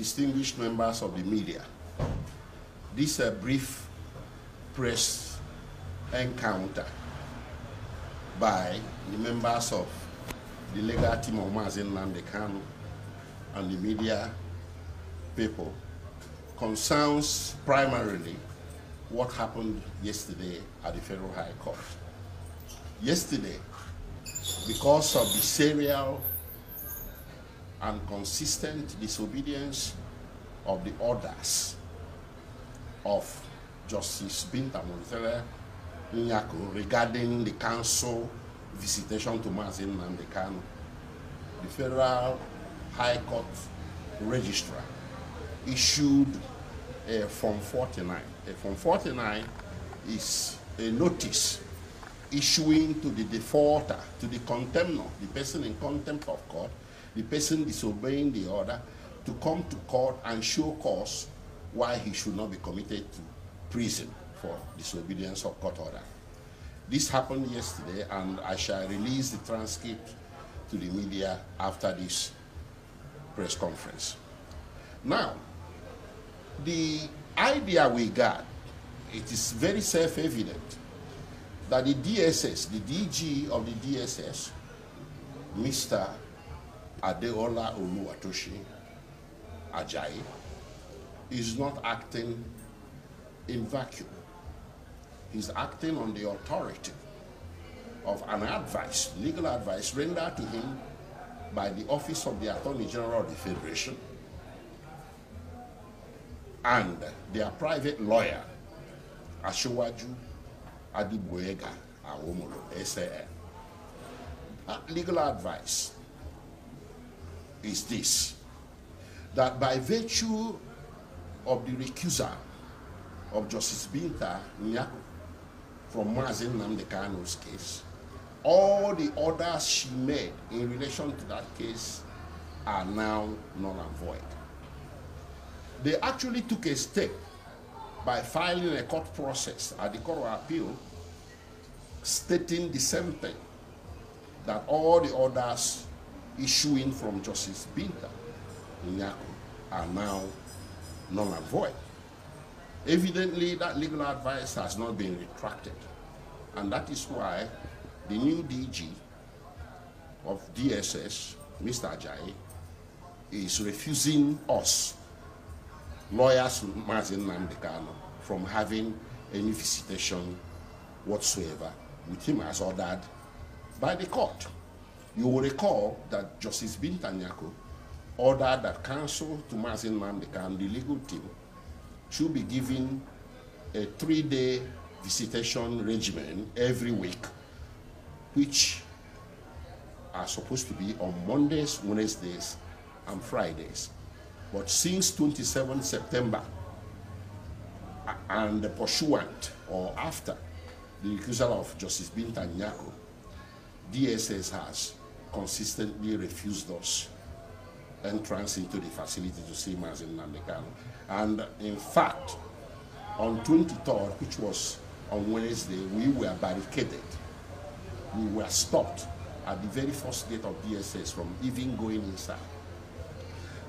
distinguished members of the media, this brief press encounter by the members of the legal team of Nnamdi Kanu and the media people concerns primarily what happened yesterday at the Federal High Court. Yesterday, because of the serial and consistent disobedience of the orders of Justice Binta Nnyaku regarding the council visitation to Nnamdi Kanu, the Federal High Court Registrar issued a Form 49. A Form 49 is a notice issuing to the defaulter, to the contemnor, the person in contempt of court, the person disobeying the order, to come to court and show cause why he should not be committed to prison for disobedience of court order. This happened yesterday, and I shall release the transcript to the media after this press conference. Now, the idea we got, it is very self-evident that the DSS, the DG of the DSS, Mr. Adeola Oluwatoshi Ajayi, is not acting in vacuum. He's acting on the authority of an advice, legal advice rendered to him by the Office of the Attorney General of the Federation and their private lawyer, Ashowaju Adibuega Awomolo, SAN. That legal advice is this, that by virtue of the recusal of Justice Binta Nnyaku from Nnamdi Kanu's case, all the orders she made in relation to that case are now null and void. They actually took a step by filing a court process at the Court of Appeal stating the same thing, that all the orders issuing from Justice Binta Nnyaku are now null and void. Evidently, that legal advice has not been retracted, and that is why the new DG of DSS, Mr. Ajayi, is refusing us, lawyers to Nnamdi Kanu, from having any visitation whatsoever with him as ordered by the court. You will recall that Justice Binta Nnyaku ordered that counsel to Nnamdi Kanu, the legal team, should be given a 3-day visitation regimen every week, which are supposed to be on Mondays, Wednesdays, and Fridays. But since 27 September, and pursuant or after the recusal of Justice Binta Nnyaku, DSS has consistently refused us entrance into the facility to see Nnamdi Kanu. And in fact, on 23rd, which was on Wednesday, we were barricaded. We were stopped at the very first gate of DSS from even going inside.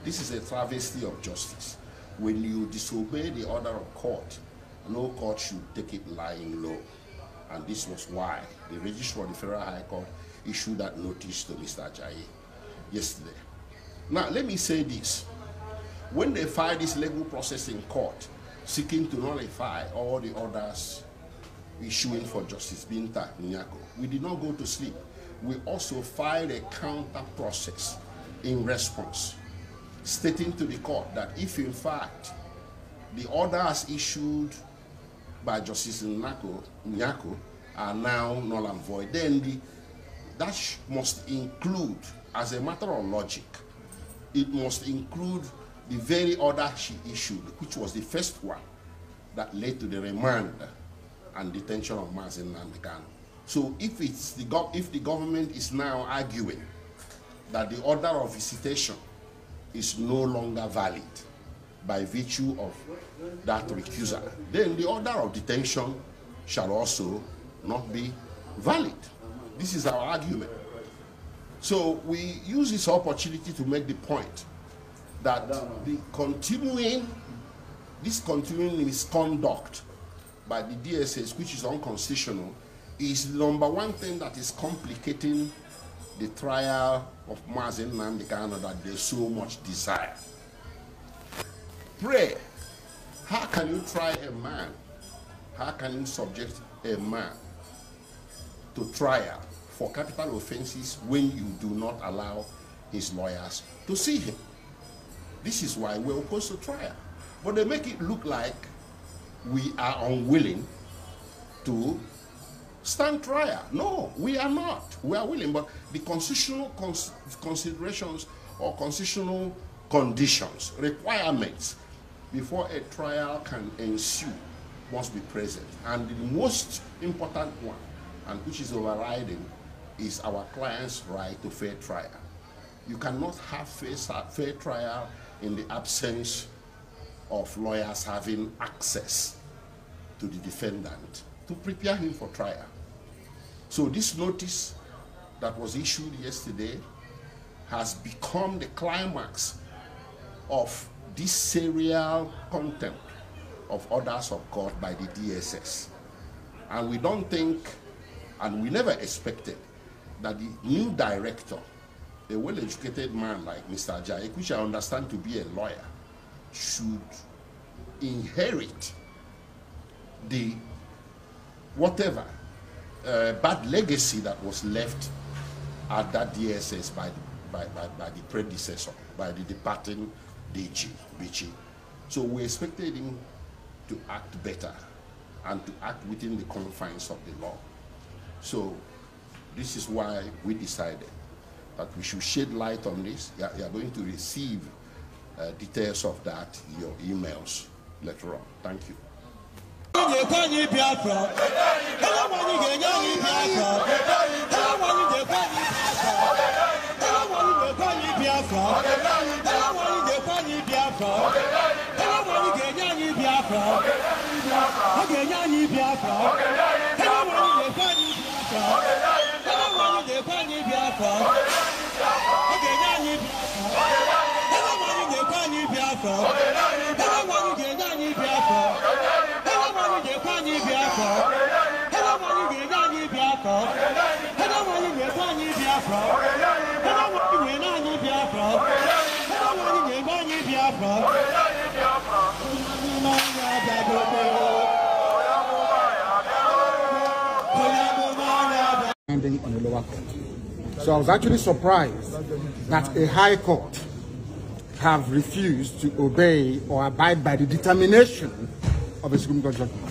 This is a travesty of justice. When you disobey the order of court, no court should take it lying low. And this was why the Registrar of the Federal High Court issued that notice to Mr. Ajayi yesterday. Now, let me say this. When they filed this legal process in court, seeking to nullify all the orders issuing for Justice Binta Nnyaku, we did not go to sleep. We also filed a counter process in response, stating to the court that if in fact the orders issued by Justice Nnyaku are now null and void, then that must include, as a matter of logic, it must include the very order she issued, which was the first one that led to the remand and detention of Nnamdi Kanu. So if the government is now arguing that the order of visitation is no longer valid by virtue of that recusal, then the order of detention shall also not be valid. This is our argument. So we use this opportunity to make the point that this continuing misconduct by the DSS, which is unconstitutional, is number one thing that is complicating the trial of Nnamdi Kanu that there's so much desire. Pray, how can you try a man? How can you subject a man to trial for capital offenses when you do not allow his lawyers to see him? This is why we're opposed to trial. But they make it look like we are unwilling to stand trial. No, we are not. We are willing, but the constitutional considerations or constitutional conditions, requirements before a trial can ensue must be present. And the most important one, and which is overriding, is our client's right to fair trial. You cannot have fair trial in the absence of lawyers having access to the defendant to prepare him for trial. So this notice that was issued yesterday has become the climax of this serial contempt of orders of God by the DSS. And we don't think, and we never expected, that the new director, a well-educated man like Mr. Ajayi, which I understand to be a lawyer, should inherit the whatever bad legacy that was left at that DSS by the predecessor, by the departing DG, Bichi. So we expected him to act better and to act within the confines of the law. So this is why we decided that we should shed light on this. You are going to receive details of that in your emails later on. Thank you. On the lower court. So I was actually surprised that a high court have refused to obey or abide by the determination of a Supreme Court judgment.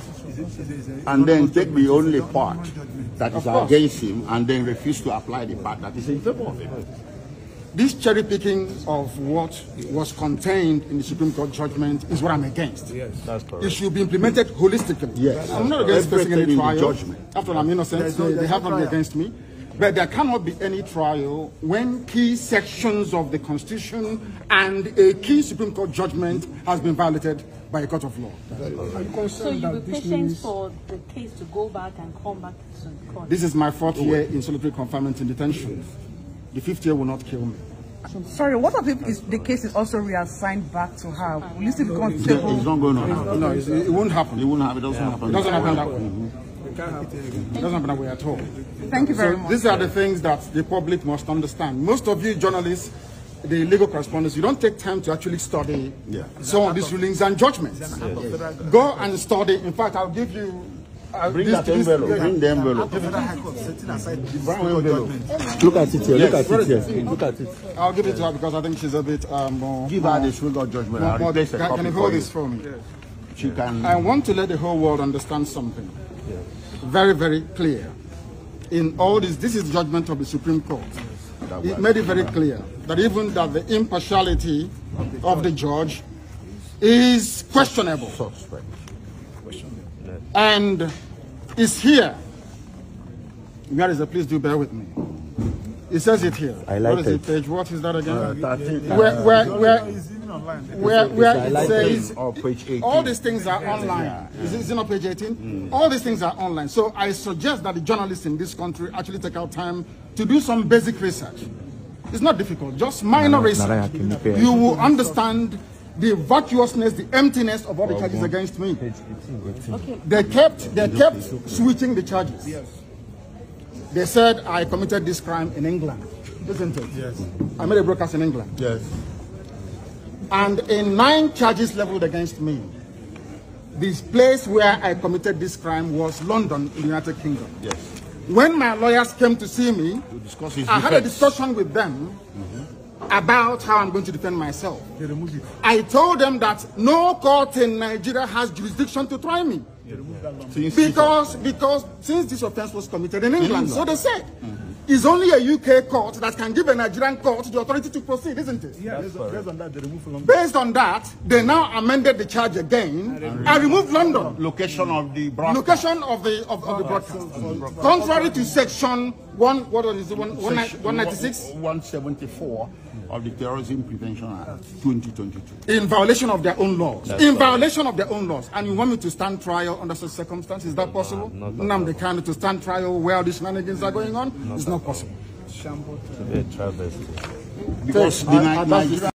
And then take the only part that is against him and then refuse to apply the part that is in favor of him. This cherry picking of what was contained in the Supreme Court judgment is what I'm against. Yes, that's correct. It should be implemented holistically. Yes. I'm not against facing any trial. After all, I'm innocent. They have not been against me. But there cannot be any trial when key sections of the Constitution and a key Supreme Court judgment has been violated by a court of law. So you'll be patient for the case to go back and come back to the court? This is my 4th year in solitary confinement in detention. The 5th year will not kill me. Sorry, what if the case is also reassigned back to her? Will you still be comfortable? It's not going to happen. No, it won't happen. It won't happen. It doesn't happen. It doesn't happen that way. It doesn't happen that way at all. Thank you very much. These are the things that the public must understand. Most of you journalists, the legal correspondents, you don't take time to actually study some of these rulings and judgments. Go and study. In fact, I'll give you... Bring that envelope. Bring the envelope. Look at it here. Look at it here. Look at it. I'll give it to her because I think she's a bit more... Give her the Supreme Court judgment. Can you hold this for me? She can... I want to let the whole world understand something. Very, very clear. In all this is judgment of the Supreme Court. It made it very clear that even that the impartiality of the judge is questionable. And it's here. Marisa, please do bear with me. It says it here. I like what is it, page? What is that again? Where it says page 18. All these things are online. Is it not page 18? All these things are online. So I suggest that the journalists in this country actually take out time to do some basic research. It's not difficult, just minor research. You will understand the vacuousness, the emptiness of all the charges against me. Okay. They kept switching the charges. Yes. They said I committed this crime in England, isn't it? Yes. I made a broadcast in England. Yes. And in 9 charges leveled against me, this place where I committed this crime was London, in the United Kingdom. Yes. When my lawyers came to see me, I had a discussion with them about how I'm going to defend myself. I told them that no court in Nigeria has jurisdiction to try me. Because since this offense was committed in England, so they said, it's only a UK court that can give a Nigerian court the authority to proceed, isn't it? Yeah, based on that, they removed London. Based on that, they now amended the charge again and removed London. Location of the broadcast. Location of the broadcast. Contrary to section 196? 174 of the Terrorism Prevention Act 2022. In violation of their own laws. In violation of their own laws. And you want me to stand trial under such circumstances? Is that possible? Nnamdi Kanu to stand trial where these shenanigans are going on? It's not possible. It's a travesty. Because the Nigeria